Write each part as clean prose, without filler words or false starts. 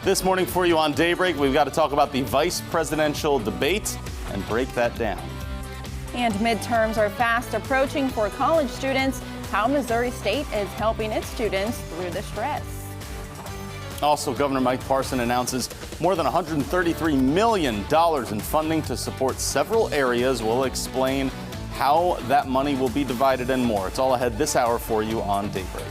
This morning for you on Daybreak, we've got to talk about the vice presidential debate and break that down. And midterms are fast approaching for college students. How Missouri State is helping its students through the stress. Also, Governor Mike Parson announces more than $133 million in funding to support several areas. We'll explain how that money will be divided and more. It's all ahead this hour for you on Daybreak.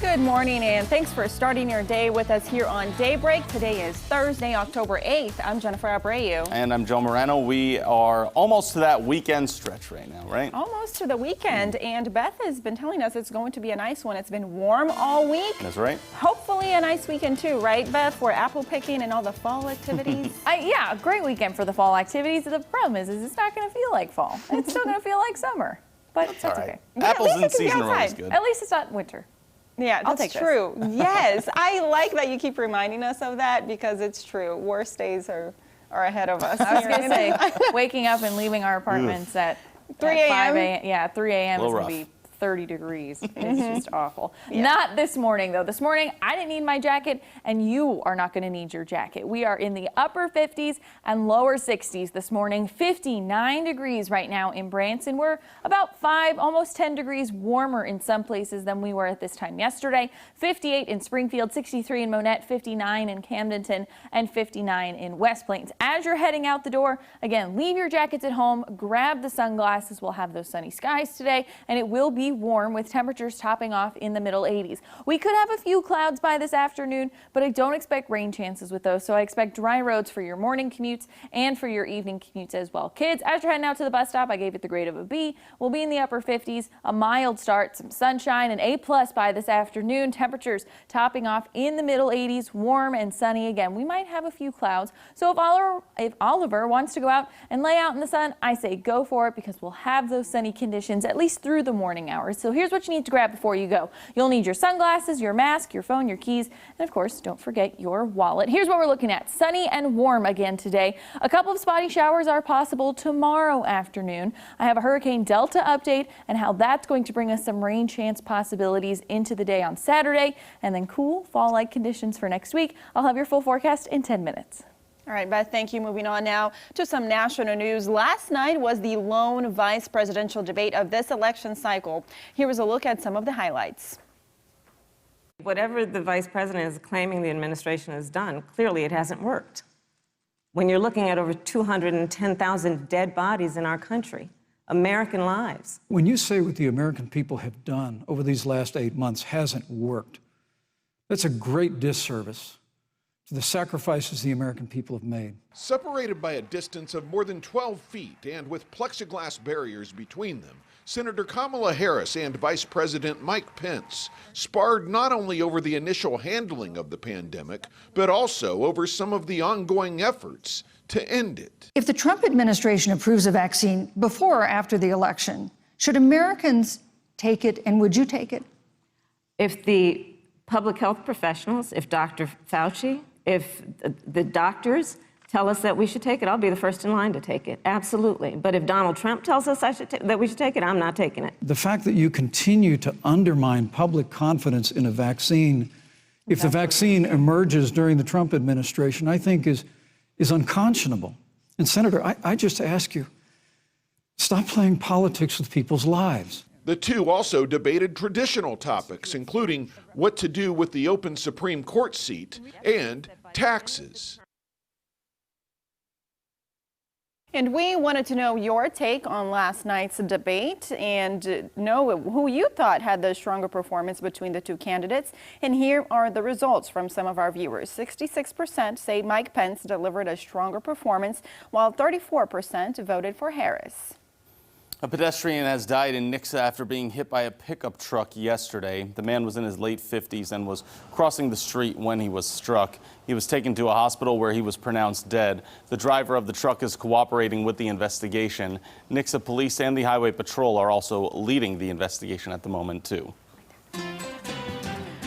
Good morning, and thanks for starting your day with us here on Daybreak. Today is Thursday, October 8th. I'm Jennifer Abreu. And I'm Joe Moreno. We are almost to that weekend stretch right now, right? Almost to the weekend, and Beth has been telling us it's going to be a nice one. It's been warm all week. That's right. Hopefully a nice weekend too, right, Beth, for apple picking and all the fall activities? Yeah, great weekend for the fall activities. The problem is it's not going to feel like fall. It's still going to feel like summer, but that's okay. Apples in season are always good. At least it's not winter. Yeah, that's true. Yes, I like that you keep reminding us of that because it's true. Worst days are ahead of us. I was going to say, waking up and leaving our apartments at 3 a.m. 5 a.m. Yeah, 3 a.m. is going to be 30 degrees. It's just awful. Yeah. Not this morning, though. This morning, I didn't need my jacket, and you are not going to need your jacket. We are in the upper 50s and lower 60s this morning. 59 degrees right now in Branson. We're about 5, almost 10 degrees warmer in some places than we were at this time yesterday. 58 in Springfield, 63 in Monette, 59 in Camdenton, and 59 in West Plains. As you're heading out the door, again, leave your jackets at home. Grab the sunglasses. We'll have those sunny skies today, and it will be warm with temperatures topping off in the middle 80s. We could have a few clouds by this afternoon, but I don't expect rain chances with those, so I expect dry roads for your morning commutes and for your evening commutes as well. Kids, as you're heading out to the bus stop, I gave it the grade of a B. We'll be in the upper 50s, a mild start, some sunshine, an A+ by this afternoon. Temperatures topping off in the middle 80s, warm and sunny again. We might have a few clouds, so if Oliver wants to go out and lay out in the sun, I say go for it because we'll have those sunny conditions at least through the morning hours. So here's what you need to grab before you go. You'll need your sunglasses, your mask, your phone, your keys, and of course, don't forget your wallet. Here's what we're looking at. Sunny and warm again today. A couple of spotty showers are possible tomorrow afternoon. I have a Hurricane Delta update and how that's going to bring us some rain chance possibilities into the day on Saturday, and then cool fall-like conditions for next week. I'll have your full forecast in 10 minutes. All right, Beth, thank you. Moving on now to some national news. Last night was the lone vice presidential debate of this election cycle. Here is a look at some of the highlights. Whatever the vice president is claiming the administration has done, clearly it hasn't worked. When you're looking at over 210,000 dead bodies in our country, American lives. When you say what the American people have done over these last 8 months hasn't worked, that's a great disservice to the sacrifices the American people have made. Separated by a distance of more than 12 feet and with plexiglass barriers between them, Senator Kamala Harris and Vice President Mike Pence sparred not only over the initial handling of the pandemic, but also over some of the ongoing efforts to end it. If the Trump administration approves a vaccine before or after the election, should Americans take it, and would you take it? If the public health professionals, if Dr. Fauci, if the doctors tell us that we should take it, I'll be the first in line to take it. Absolutely. But if Donald Trump tells us that we should take it, I'm not taking it. The fact that you continue to undermine public confidence in a vaccine, if the vaccine emerges during the Trump administration, I think is unconscionable. And Senator, I just ask you, stop playing politics with people's lives. The two also debated traditional topics, including what to do with the open Supreme Court seat and taxes. And we wanted to know your take on last night's debate and know who you thought had the stronger performance between the two candidates. And here are the results from some of our viewers. 66% say Mike Pence delivered a stronger performance, while 34% voted for Harris. A pedestrian has died in Nixa after being hit by a pickup truck yesterday. The man was in his late 50s and was crossing the street when he was struck. He was taken to a hospital where he was pronounced dead. The driver of the truck is cooperating with the investigation. Nixa police and the Highway Patrol are also leading the investigation at the moment, too.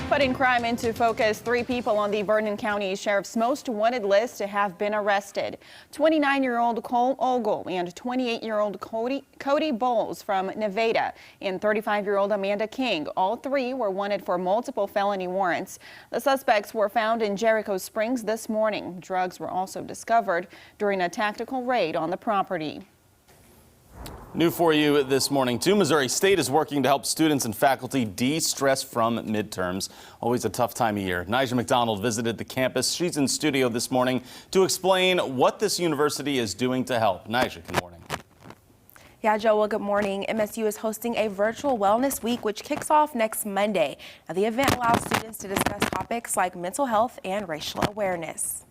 Putting crime into focus, 3 people on the Vernon County Sheriff's Most Wanted list have been arrested. 29-year-old Cole Ogle and 28-year-old Cody Bowles from Nevada and 35-year-old Amanda King. All 3 were wanted for multiple felony warrants. The suspects were found in Jericho Springs this morning. Drugs were also discovered during a tactical raid on the property. New for you this morning, too. Missouri State is working to help students and faculty de-stress from midterms. Always a tough time of year. Nigel McDonald visited the campus. She's in studio this morning to explain what this university is doing to help. Nigel, good morning. Yeah, Joe, well, good morning. MSU is hosting a virtual wellness week, which kicks off next Monday. Now, the event allows students to discuss topics like mental health and racial awareness.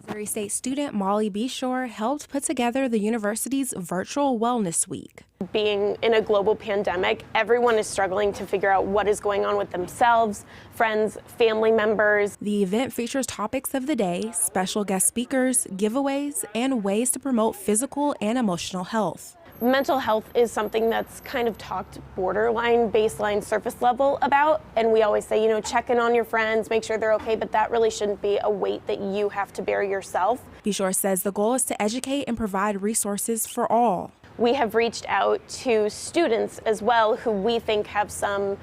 Missouri State student Molly Beshore helped put together the university's virtual wellness week. Being in a global pandemic, everyone is struggling to figure out what is going on with themselves, friends, family members. The event features topics of the day, special guest speakers, giveaways, and ways to promote physical and emotional health. Mental health is something that's kind of talked borderline, baseline, surface level about. And we always say, check in on your friends, make sure they're okay, but that really shouldn't be a weight that you have to bear yourself. Beshore says the goal is to educate and provide resources for all. We have reached out to students as well who we think have some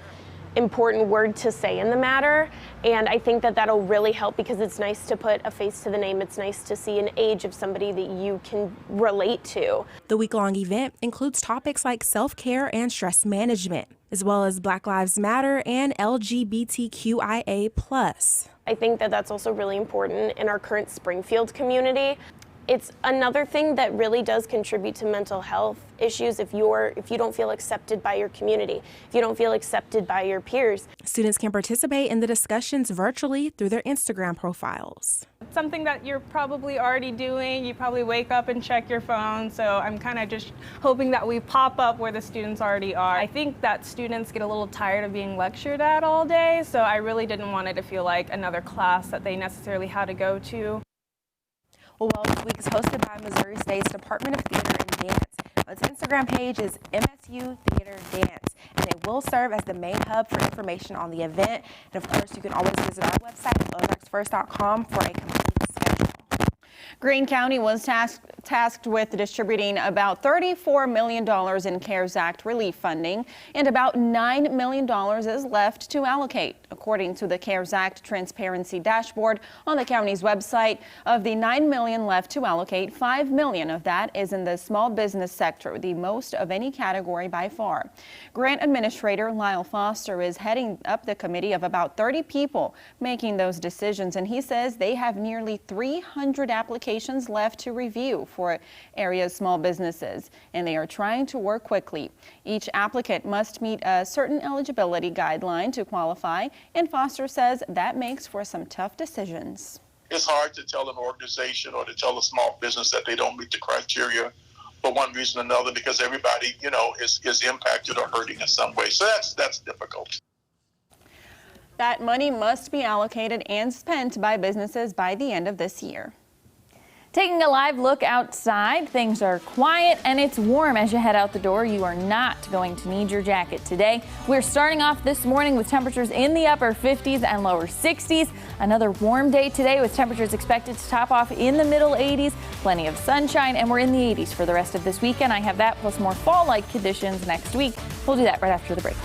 important word to say in the matter, and I think that that'll really help because it's nice to put a face to the name. It's nice to see an age of somebody that you can relate to. The week-long event includes topics like self-care and stress management, as well as Black Lives Matter and LGBTQIA+. I think that that's also really important in our current Springfield community. It's another thing that really does contribute to mental health issues if you don't feel accepted by your community, if you don't feel accepted by your peers. Students can participate in the discussions virtually through their Instagram profiles. Something that you're probably already doing. You probably wake up and check your phone, so I'm kind of just hoping that we pop up where the students already are. I think that students get a little tired of being lectured at all day, so I really didn't want it to feel like another class that they necessarily had to go to. Well, Wellness Week is hosted by Missouri State's Department of Theater and Dance. Its Instagram page is MSU Theater Dance, and it will serve as the main hub for information on the event. And of course, you can always visit our website, ozarksfirst.com, for a complete schedule. Greene County was tasked with distributing about $34 million in CARES Act relief funding, and about $9 million is left to allocate. According to the CARES Act Transparency Dashboard on the county's website, of the $9 million left to allocate, $5 million of that is in the small business sector, the most of any category by far. Grant Administrator Lyle Foster is heading up the committee of about 30 people making those decisions, and he says they have nearly 300 applications left to review for area small businesses, and they are trying to work quickly. Each applicant must meet a certain eligibility guideline to qualify, and Foster says that makes for some tough decisions. It's hard to tell an organization or to tell a small business that they don't meet the criteria for one reason or another, because everybody, is impacted or hurting in some way. So that's difficult. That money must be allocated and spent by businesses by the end of this year. Taking a live look outside, things are quiet and it's warm as you head out the door. You are not going to need your jacket today. We're starting off this morning with temperatures in the upper 50s and lower 60s. Another warm day today with temperatures expected to top off in the middle 80s. Plenty of sunshine, and we're in the 80s for the rest of this weekend. I have that plus more fall-like conditions next week. We'll do that right after the break.